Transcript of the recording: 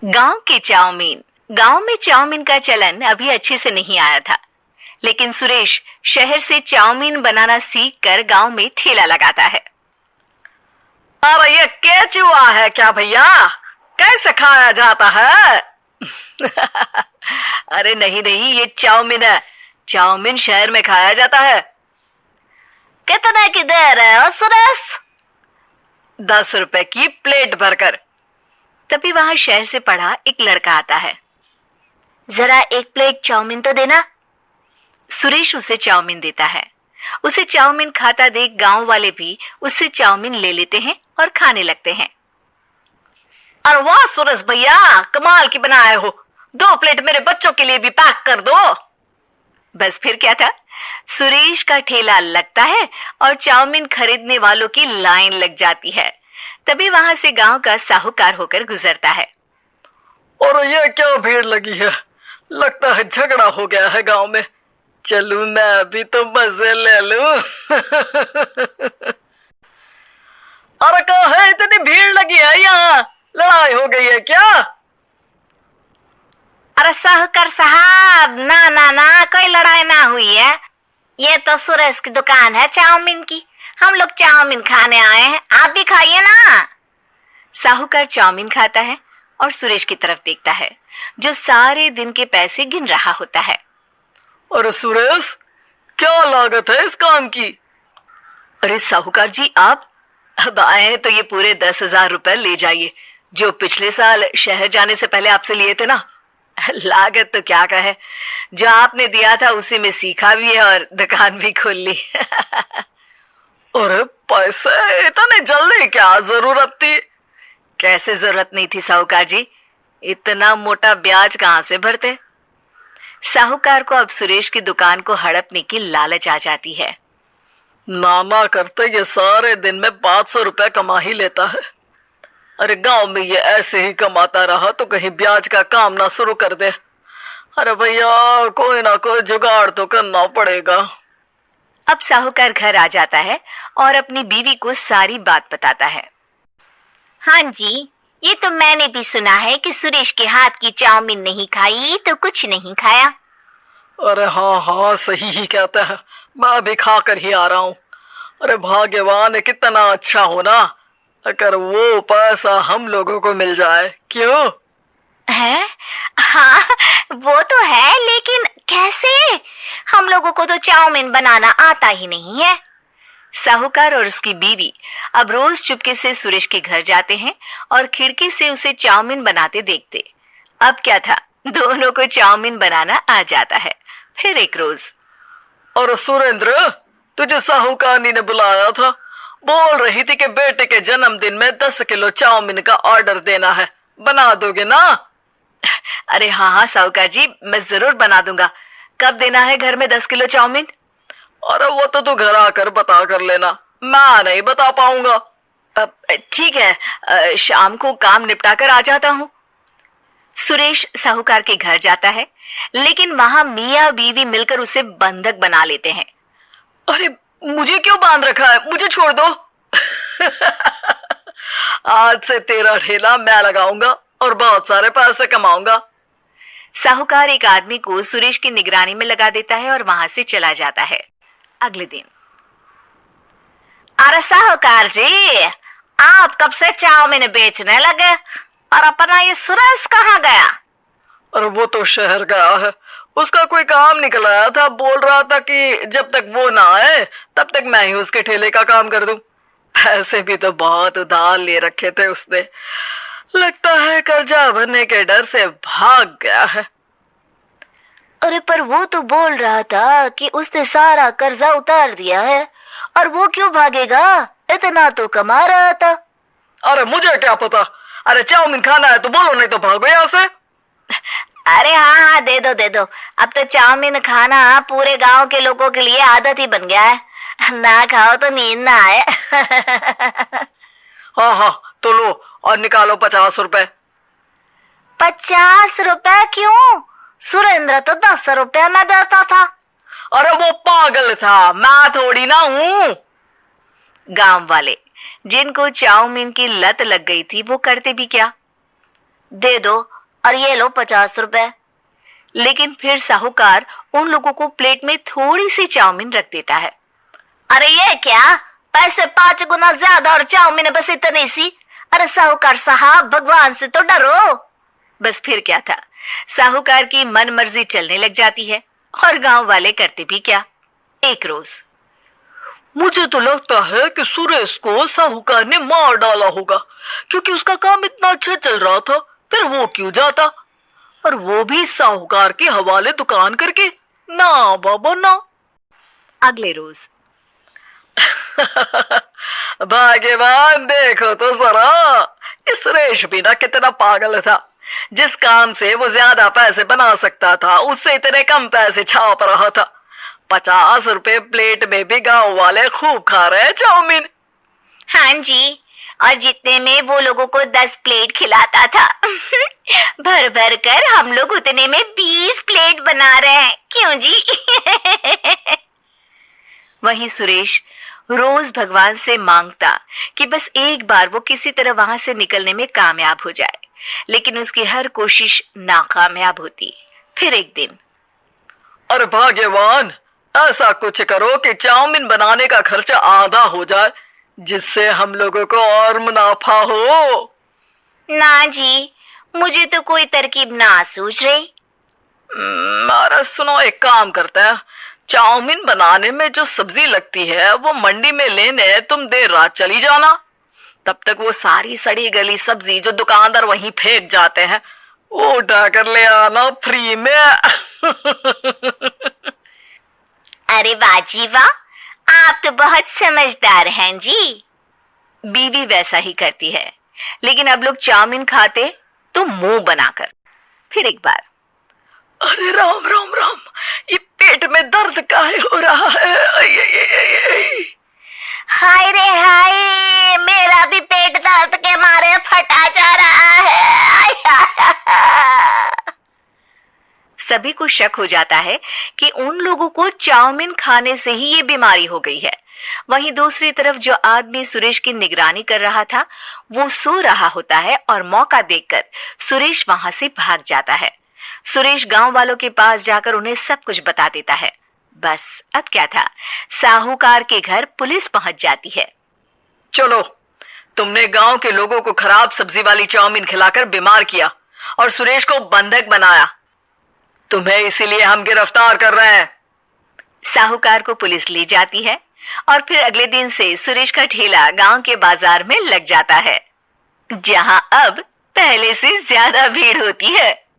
गांव के चाउमीन। गांव में चाउमीन का चलन अभी अच्छे से नहीं आया था, लेकिन सुरेश शहर से चाउमीन बनाना सीख कर गांव में ठेला लगाता है। अरे ये केचुआ है क्या भैया? कैसे खाया जाता है? अरे नहीं नहीं, ये चाउमीन है। चाउमीन शहर में खाया जाता है। कितने की दे रहे हो सुरेश? 10 रुपए की प्लेट भरकर। तभी वहां शहर से पढ़ा एक लड़का आता है। जरा एक प्लेट चाउमीन तो देना। सुरेश उसे चाउमीन देता है। उसे चाउमीन खाता देख गांव वाले भी उससे चाउमीन ले लेते हैं और खाने लगते हैं। अरे वाह सुरेश भैया, कमाल की बनाए हो। 2 प्लेट मेरे बच्चों के लिए भी पैक कर दो। बस फिर क्या था, सुरेश का ठेला लगता है और चाउमीन खरीदने वालों की लाइन लग जाती है। तभी वहां से गांव का साहूकार होकर गुजरता है। और ये क्या भीड़ लगी है? लगता है झगड़ा हो गया है गांव में। चलूं मैं अभी तो मजे ले लूं। अरे कहाँ है, इतनी भीड़ लगी है यहाँ? लड़ाई हो गई है क्या? अरे साहूकार साहब, ना ना ना, कोई लड़ाई ना हुई है। ये तो सुरेश की दुकान है चाउमीन की। हम लोग चाउमीन खाने आए हैं, आप भी खाइए ना। साहूकार चाउमीन खाता है और सुरेश की तरफ देखता है, जो सारे दिन के पैसे गिन रहा होता है। अरे सुरेश, क्या लागत है इस काम की? अरे साहूकार जी, आप अब आए हैं तो ये पूरे 10,000 रुपए ले जाइए, जो पिछले साल शहर जाने से पहले आपसे लिए थे ना। लागत तो क्या कहे, जो आपने दिया था उसी में सीखा भी है और दुकान भी खोल ली। अरे पैसे इतने जल्दी क्या जरूरत थी? कैसे जरूरत नहीं थी साहूकार जी, इतना मोटा ब्याज कहाँ से भरते। साहूकार को अब सुरेश की दुकान को हड़पने की लालच आ जाती है। नाना करते ये सारे दिन में 500 रुपए कमा ही लेता है। अरे गांव में ये ऐसे ही कमाता रहा तो कहीं ब्याज का काम ना शुरू कर दे। अरे भैया, कोई ना कोई जुगाड़ तो करना पड़ेगा। अब साहूकार घर आ जाता है और अपनी बीवी को सारी बात बताता है। हाँ जी, ये तो मैंने भी सुना है कि सुरेश के हाथ की चाउमीन नहीं खाई तो कुछ नहीं खाया। अरे हाँ हाँ, सही ही कहते हैं। मैं भी खा कर ही आ रहा हूँ। अरे भाग्यवान है, कितना अच्छा हो ना अगर वो पैसा हम लोगों को मिल जाए। क्यों है? हाँ, वो तो है, लेकिन कैसे? हम लोगों को तो चाउमीन बनाना आता ही नहीं है। साहूकार और उसकी बीवी अब रोज चुपके से सुरेश के घर जाते हैं और खिड़की से उसे चाउमीन बनाते देखते। अब क्या था, दोनों को चाउमीन बनाना आ जाता है। फिर एक रोज, और सुरेंद्र, तुझे साहूकारनी ने बुलाया था। बोल रही थी कि बेटे के जन्मदिन में 10 किलो चाउमीन का ऑर्डर देना है, बना दोगे ना? अरे हाँ हाँ साहूकार जी, मैं जरूर बना दूंगा। कब देना है घर में 10 किलो चाउमीन? अरे वो तो तू घर आकर बता कर लेना, मैं नहीं बता पाऊंगा। ठीक है, शाम को काम निपटा कर आ जाता हूँ। सुरेश साहूकार के घर जाता है, लेकिन वहां मियाँ बीवी मिलकर उसे बंधक बना लेते हैं। अरे मुझे क्यों बांध रखा है? मुझे छोड़ दो। आज से तेरा ठेला मैं लगाऊंगा और बहुत सारे पैसे कमाऊंगा। साहूकार एक आदमी को सुरेश की निगरानी में लगा देता है और वहां से चला जाता है। अगले दिन, अरे साहूकार जी, आप कब से चाउमीन बेचने लगे और अपना ये सुरेश कहाँ गया? और वो तो शहर गया है, उसका कोई काम निकल आया था। बोल रहा था कि जब तक वो ना आए तब तक मैं ही उसके ठेले का काम कर दूं। पैसे भी तो बहुत उधार ले रखे थे उसने। लगता है कर्जा भरने के डर से भाग गया है। अरे पर वो तो बोल रहा था कि उसने सारा कर्जा उतार दिया है, और वो क्यों भागेगा? इतना तो कमा रहा था। अरे मुझे क्या पता। अरे चाउमीन खाना है तो बोलो, नहीं तो भागो यहाँ से। अरे हाँ हाँ, दे दो दे दो। अब तो चाउमीन खाना पूरे गांव के लोगों के लिए आदत ही बन गया है। ना खाओ तो नींद ना आए। हाँ हाँ, तो लो और निकालो 50 रुपए। 50 रुपए क्यों? सुरेंद्र तो 10 रुपए में देता था। अरे वो पागल था, मैं थोड़ी ना हूँ। गांव वाले, जिनको चाउमीन की लत लग गई थी, वो करते भी क्या, दे दो और ये लो 50 रुपए। लेकिन फिर साहूकार उन लोगों को प्लेट में थोड़ी सी चाउमीन रख देता है। अरे ये क्या, पैसे 5 गुना ज्यादा और चाउमीन बस इतनी सी। अरे साहूकार साहब, भगवान से तो डरो। बस फिर क्या था, साहूकार की मन मर्जी चलने लग जाती है और गांव वाले करते भी क्या। एक रोज मुझे तो लगता है कि सुरेश को साहूकार ने मार डाला होगा, क्योंकि उसका काम इतना अच्छा चल रहा था, फिर वो क्यों जाता, और वो भी साहूकार के हवाले दुकान करके। ना बाबा ना। अगले रोज भाग्यवान, देखो तो जरा, इस सुरेश भी ना कितना पागल था। जिस काम से वो ज्यादा पैसे बना सकता था, उससे इतने कम पैसे छाप रहा था। 50 रुपए प्लेट में भी गांव वाले खूब खा रहे हैं चाउमीन। हाँ जी, और जितने में वो लोगों को 10 प्लेट खिलाता था भर भर कर हम लोग उतने में 20 प्लेट बना रहे हैं। क्यों जी? वहीं सुरेश रोज भगवान से मांगता कि बस एक बार वो किसी तरह वहां से निकलने में कामयाब हो जाए, लेकिन उसकी हर कोशिश नाकामयाब होती। फिर एक दिन, अरे भाग्यवान, ऐसा कुछ करो कि चाउमीन बनाने का खर्चा आधा हो जाए, जिससे हम लोगों को और मुनाफा हो। ना जी, मुझे तो कोई तरकीब ना सूझ रही। अरे सुनो, एक काम करते हैं, चाउमीन बनाने में जो सब्जी लगती है वो मंडी में लेने तुम देर रात चली जाना। तब तक वो सारी सड़ी गली सब्जी जो दुकानदार वहीं फेंक जाते हैं, वो उठा कर ले आना फ्री में। अरे वाह जी वाह, आप तो बहुत समझदार हैं जी। बीवी वैसा ही करती है, लेकिन अब लोग चाउमीन खाते तो मुंह बनाकर। फिर एक बार, अरे राम राम राम, ये पेट में दर्द काहे हो रहा है? आई, आई, आई, आई, आई। हाय रे हाय, मेरा भी पेट दर्द के मारे फटा जा रहा है। सभी को शक हो जाता है कि उन लोगों को चाउमीन खाने से ही ये बीमारी हो गई है। वहीं दूसरी तरफ जो आदमी सुरेश की निगरानी कर रहा था, वो सो रहा होता है और मौका देखकर सुरेश वहां से भाग जाता है। सुरेश गांव वालों के पास जाकर उन्हें सब कुछ बता देता है। बस अब क्या था, साहूकार के घर पुलिस पहुंच जाती है। चलो, तुमने गांव के लोगों को खराब सब्जी वाली चाउमीन खिलाकर बीमार किया और सुरेश को बंधक बनाया। तुम्हें इसीलिए हम गिरफ्तार कर रहे हैं। साहूकार को पुलिस ले जाती है और फिर अगले दिन से सुरेश का ठेला गांव के बाजार में लग जाता है, जहां अब पहले से ज्यादा भीड़ होती है।